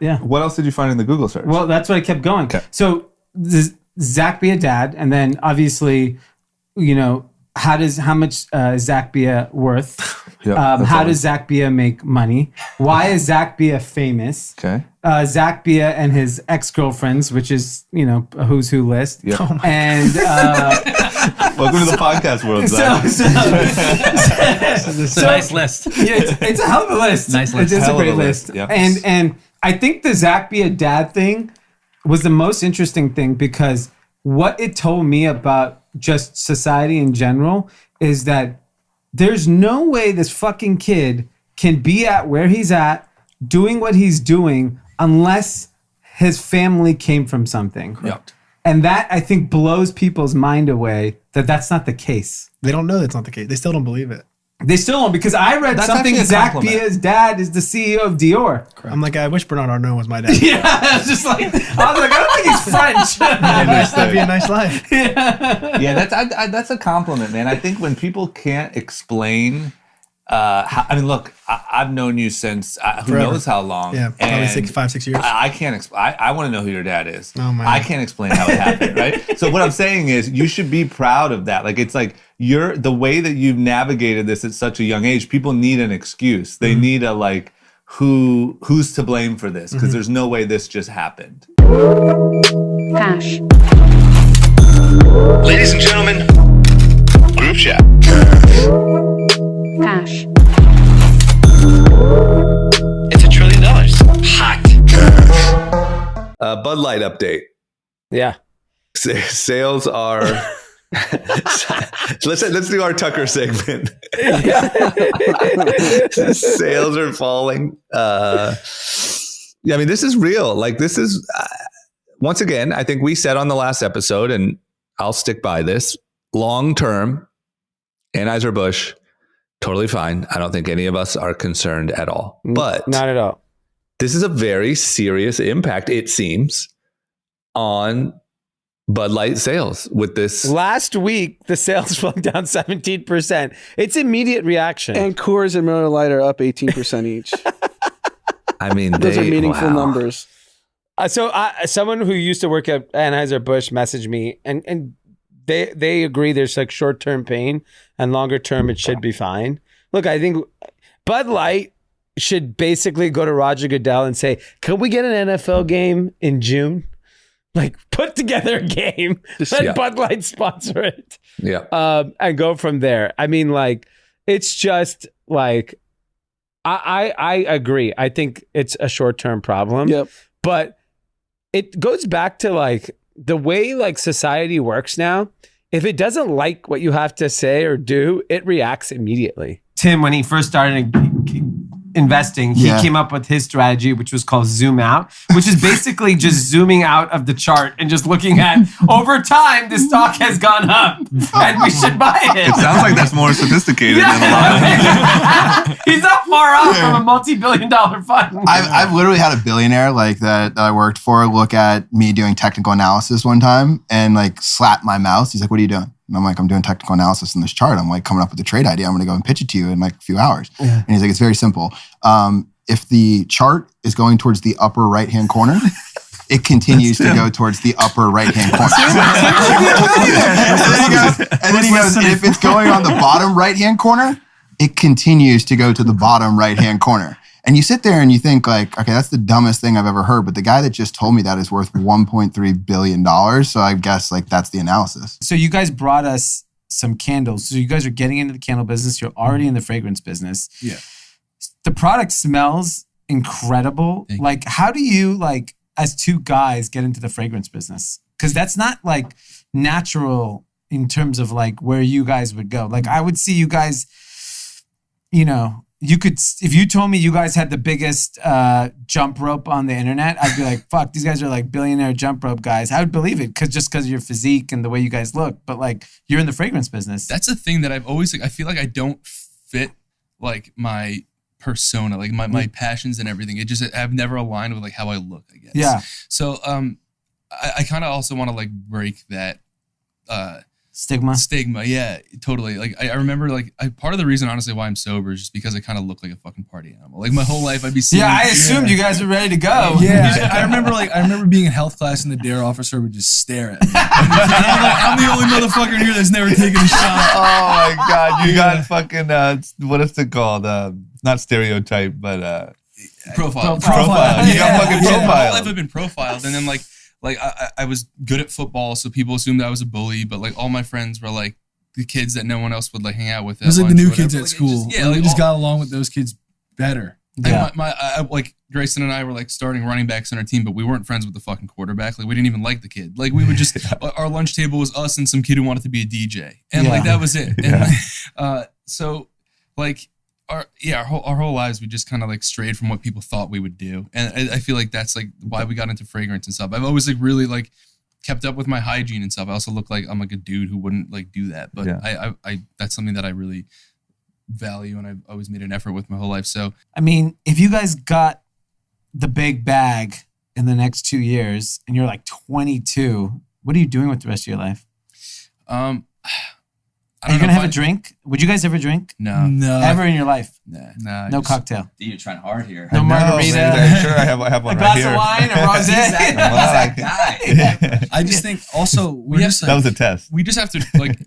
Yeah. What else did you find in the Google search? Well, that's what I kept going. Okay. So Zach be a dad, and then obviously, how much is Zach Bia worth? How does Zach Bia make money? Why is Zach Bia famous? Okay. Zach Bia and his ex-girlfriends, which is, a who's who list. Yep. Oh and welcome to the podcast world, Zach. It's a nice list. Yeah, it's a hell of a list. Nice list. It's a great list. Yep. And I think the Zach Bia dad thing was the most interesting thing because what it told me about just society in general is that there's no way this fucking kid can be at where he's at, doing what he's doing, unless his family came from something. Yep. And that, I think, blows people's mind away that that's not the case. They don't know that's not the case. They still don't believe it. They still don't, because I read something Zach Bia's dad is the CEO of Dior. Correct. I'm like, I wish Bernard Arnault was my dad. Yeah, I was like, I don't think he's French. That'd be a nice life. Yeah, that's a compliment, man. I think when people can't explain, look, I've known you since who Forever. knows how long. Yeah, probably 5, 6 years. I can't explain. I want to know who your dad is. Oh my! I can't explain how it happened, right? So what I'm saying is, you should be proud of that. Like, it's like the way that you've navigated this at such a young age. People need an excuse. They need a who's to blame for this, because there's no way this just happened. Hash. Ladies and gentlemen, group chat. Hash. It's $1 trillion. Hot. Bud Light update. Yeah. Sales are. Let's do our Tucker segment. Sales are falling. This is real. Like, this is once again, I think we said on the last episode, and I'll stick by this. Long term, Anheuser-Busch, totally fine. I don't think any of us are concerned at all. But not at all. This is a very serious impact, it seems, on Bud Light sales with this. Last week, the sales fell down 17%. It's immediate reaction. And Coors and Miller Lite are up 18% each. I mean, those are meaningful numbers. Someone who used to work at Anheuser-Busch messaged me, and they agree there's like short-term pain, and longer-term it should be fine. Look, I think Bud Light should basically go to Roger Goodell and say, can we get an NFL game in June? Like, put together a game, let Bud Light sponsor it. Yeah. And go from there. I mean, like, it's just like, I agree. I think it's a short-term problem. Yep. But it goes back to like the way like society works now. If it doesn't like what you have to say or do, it reacts immediately. Tim, when he first started investing, he came up with his strategy, which was called zoom out, which is basically just zooming out of the chart and just looking at, over time, the stock has gone up and we should buy it. It sounds like that's more sophisticated than a lot of He's not far off from a multi-billion-dollar fund. I've literally had a billionaire like that I worked for look at me doing technical analysis one time and like slap my mouth. He's like, what are you doing? And I'm like, I'm doing technical analysis in this chart. I'm like coming up with a trade idea. I'm going to go and pitch it to you in like a few hours. Yeah. And he's like, it's very simple. If the chart is going towards the upper right-hand corner, it continues to go towards the upper right-hand corner. and then he goes, if it's going on the bottom right-hand corner, it continues to go to the bottom right-hand corner. And you sit there and you think like, okay, that's the dumbest thing I've ever heard. But the guy that just told me that is worth $1.3 billion. So I guess like that's the analysis. So you guys brought us some candles. So you guys are getting into the candle business. You're already in the fragrance business. Yeah. The product smells incredible. Like, how do you, like, as two guys get into the fragrance business? Because that's not like natural in terms of like where you guys would go. Like, I would see you guys, you could, if you told me you guys had the biggest jump rope on the internet, I'd be like, fuck, these guys are like billionaire jump rope guys. I would believe it just because of your physique and the way you guys look. But like, you're in the fragrance business. That's the thing that I've always, like, I feel like I don't fit like my persona, like my passions and everything. I've never aligned with like how I look, I guess. Yeah. So I kind of also want to like break that Stigma, yeah, totally. Like I remember, like part of the reason, honestly, why I'm sober is just because I kind of look like a fucking party animal. Like my whole life, I'd be seeing. Yeah, I assumed you guys were ready to go. Yeah, I remember being in health class and the dare officer would just stare at me. I'm the only motherfucker in here that's never taken a shot. Oh my god, you got fucking what is it called? Not stereotype, but Profile. You got fucking My whole profile. life I've been profiled, and then like I was good at football, so people assumed I was a bully. But like all my friends were like the kids that no one else would like hang out with. It was like the new kids at Like, school. We just got along with those kids better. Yeah. Like Grayson and I were like starting running backs on our team, but we weren't friends with the fucking quarterback. Like we didn't even like the kid. Like we would just our lunch table was us and some kid who wanted to be a DJ, and like that was it. And so like our whole lives we just kind of like strayed from what people thought we would do, and I feel like that's like why we got into fragrance and stuff. I've always like really like kept up with my hygiene and stuff. I also look like I'm like a dude who wouldn't like do that, but I that's something that I really value, and I've always made an effort with my whole life. So I mean, if you guys got the big bag in the next 2 years and you're like 22, what are you doing with the rest of your life? Are you gonna have a drink? Would you guys ever drink? No. Ever in your life? Nah. No cocktail. You're trying hard here. No margarita. I'm sure I have one A right glass here. of wine or rosé. He's that guy. I just think also that was a test. We just have to like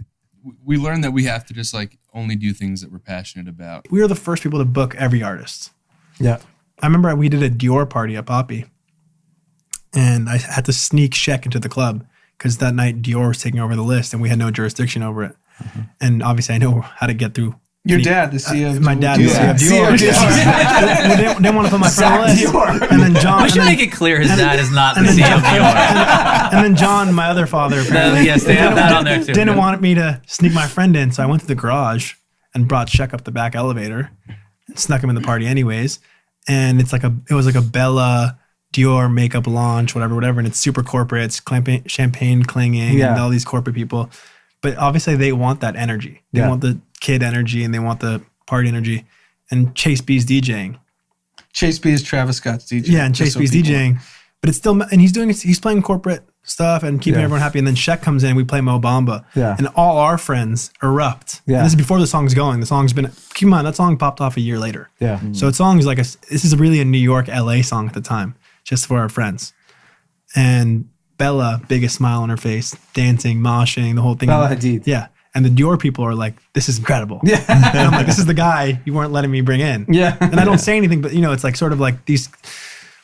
we learned that we have to just like only do things that we're passionate about. We were the first people to book every artist. Yeah. I remember we did a Dior party at Poppy, and I had to sneak Sheck into the club because that night Dior was taking over the list and we had no jurisdiction over it. And obviously I know how to get through. Your dad, the CEO. My dad, the CEO of Dior. They didn't want to put my friend on the list. And then John. We should make it clear his dad is not the CEO of Dior. And then John, my other father, apparently, yes, they have that on there too. didn't want me to sneak my friend in. So I went to the garage and brought Sheck up the back elevator and snuck him in the party anyways. And it was like a Bella Dior makeup launch, whatever. And it's super corporate. It's champagne clinging and all these corporate people. But obviously they want that energy. They want the kid energy and they want the party energy. And Chase B's DJing. Chase B is Travis Scott's DJ. Yeah, and Chase B's DJing. But it's still, and he's playing corporate stuff and keeping everyone happy. And then Sheck comes in, we play Mo Bamba. Yeah. And all our friends erupt. Yeah. And this is before the song's going. The song's been, keep in mind, that song popped off a year later. Yeah. So the song is like this is really a New York, LA song at the time, just for our friends. And Bella, biggest smile on her face, dancing, moshing, the whole thing. Bella Hadid. Yeah. And the Dior people are like, this is incredible. Yeah. And I'm like, this is the guy you weren't letting me bring in. Yeah. And I don't say anything, but it's like sort of like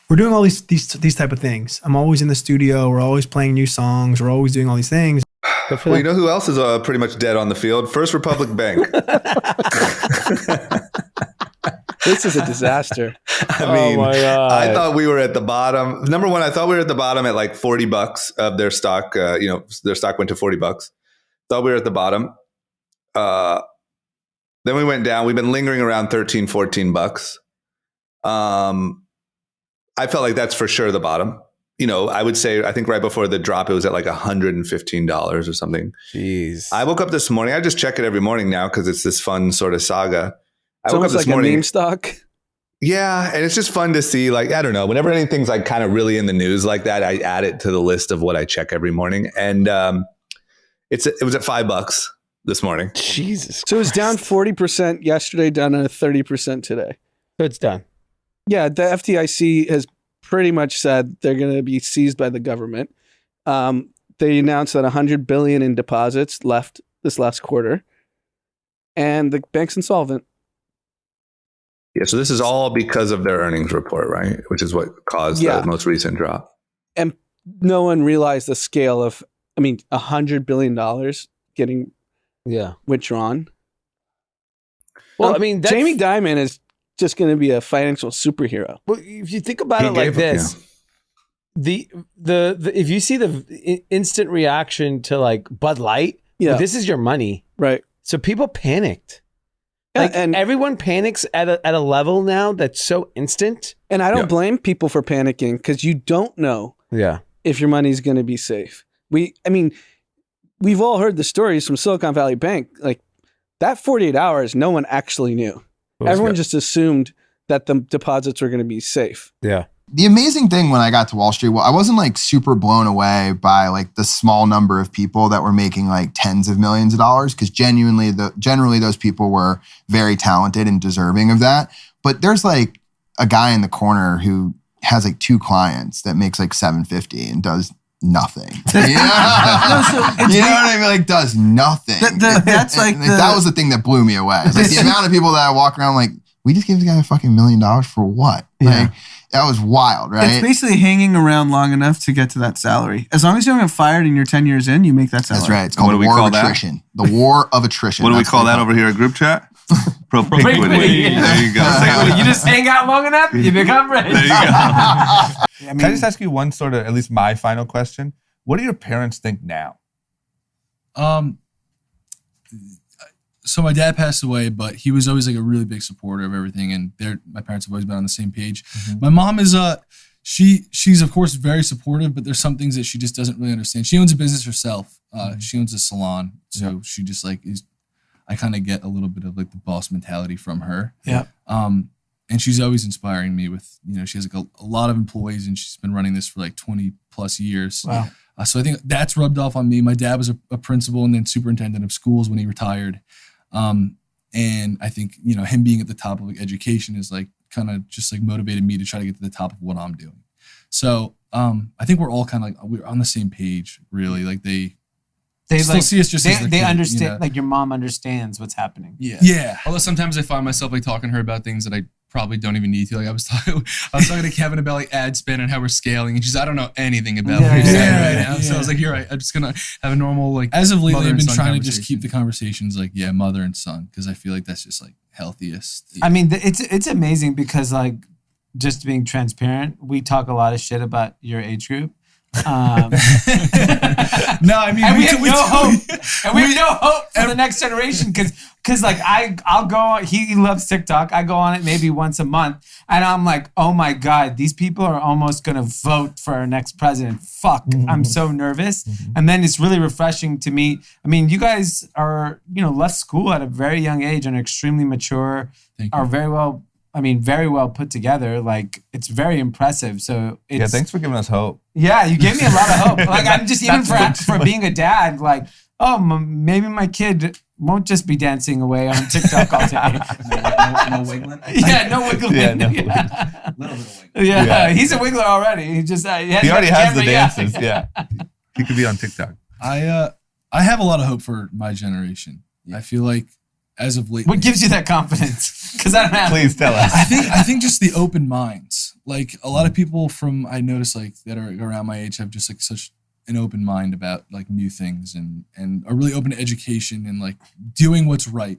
we're doing all these type of things. I'm always in the studio. We're always playing new songs. We're always doing all these things. Well, you know who else is pretty much dead on the field? First Republic Bank. This is a disaster. I mean, I thought we were at the bottom. Number one, I thought we were at the bottom at like $40 of their stock. Their stock went to $40. Thought we were at the bottom. Then we went down. We've been lingering around $13, $14. I felt like that's for sure the bottom. I would say, I think right before the drop, it was at like $115 or something. Jeez. I woke up this morning. I just check it every morning now because it's this fun sort of saga. It's I woke up almost this like morning. a meme stock. Yeah, and it's just fun to see, like, I don't know, whenever anything's like kind of really in the news like that, I add it to the list of what I check every morning. And it was at $5 this morning. Jesus. So it was down 40% yesterday, down to 30% today. So it's done. Yeah, the FDIC has pretty much said they're going to be seized by the government. They announced that $100 billion in deposits left this last quarter, and the bank's insolvent. Yeah, so this is all because of their earnings report, right? Which is what caused the most recent drop. And no one realized the scale of, $100 billion getting withdrawn. Well, Jamie Dimon is just going to be a financial superhero. Well, if you think about it like this, the if you see the instant reaction to like Bud Light, this is your money, right? So people panicked. Like, and everyone panics at a level now that's so instant. And I don't blame people for panicking because you don't know if your money's going to be safe. We've all heard the stories from Silicon Valley Bank. Like that 48 hours, no one actually knew. Everyone just assumed that the deposits were going to be safe. Yeah. The amazing thing when I got to Wall Street, well, I wasn't like super blown away by like the small number of people that were making like tens of millions of dollars, because generally those people were very talented and deserving of that. But there's like a guy in the corner who has like 2 clients that makes like $750 and does nothing. You know what I mean? Like does nothing. That's like that was the thing that blew me away. It's like the amount of people that I walk around like, we just gave this guy a fucking $1 million for what? Like that was wild, right? It's basically hanging around long enough to get to that salary. As long as you don't get fired and you're 10 years in, you make that salary. That's right. It's called the war of attrition. The war of attrition. What do we call that over here at group chat? Propinquity. There you go. You just hang out long enough, you become rich. There you go. Can I just ask you one sort of, at least my final question? What do your parents think now? So my dad passed away, but he was always like a really big supporter of everything, and my parents have always been on the same page. Mm-hmm. My mom is she's of course very supportive, but there's some things that she just doesn't really understand. She owns a business herself. She owns a salon, so she just like is. I kind of get a little bit of like the boss mentality from her. Yeah. And she's always inspiring me with, she has like a lot of employees, and she's been running this for like 20 plus years. Wow. So I think that's rubbed off on me. My dad was a principal and then superintendent of schools when he retired. And I think, him being at the top of like education is like kind of just like motivated me to try to get to the top of what I'm doing. So I think we're all kind of like, we're on the same page, really. Like they still like, see us just as they understand, like your mom understands what's happening. Yeah. Although sometimes I find myself like talking to her about things that I probably don't even need to. Like I was talking to Kevin about like ad spend and how we're scaling, and she's I don't know anything about what you're saying right now. So I was like, you're right. I'm just gonna have a normal like. As of lately, I've been trying to just keep the conversations like mother and son, because I feel like that's just like healthiest. I mean, it's amazing because like just being transparent, we talk a lot of shit about your age group. No, I mean, we have no hope. And we have no hope for the next generation because like I'll go on, he loves TikTok. I go on it maybe once a month, and I'm like, oh my God, these people are almost gonna vote for our next president. Fuck, I'm so nervous. And then it's really refreshing to me. I mean, you guys are, left school at a very young age and are extremely mature, are very well put together. Like it's very impressive. So it's, thanks for giving us hope. Yeah, you gave me a lot of hope. Like I'm just even for being a dad, like, maybe my kid won't just be dancing away on TikTok all day. No wiggling? Yeah, no wiggling. Yeah, no little bit of wiggling. Yeah, he's a wiggler already. He just he already has the dances. Yeah. He could be on TikTok. I have a lot of hope for my generation. I feel like as of late. What gives you that confidence? Because I don't have. Please tell us. I think just the open minds. Like a lot of people I notice like that are around my age have just like such an open mind about like new things and are really open to education and like doing what's right.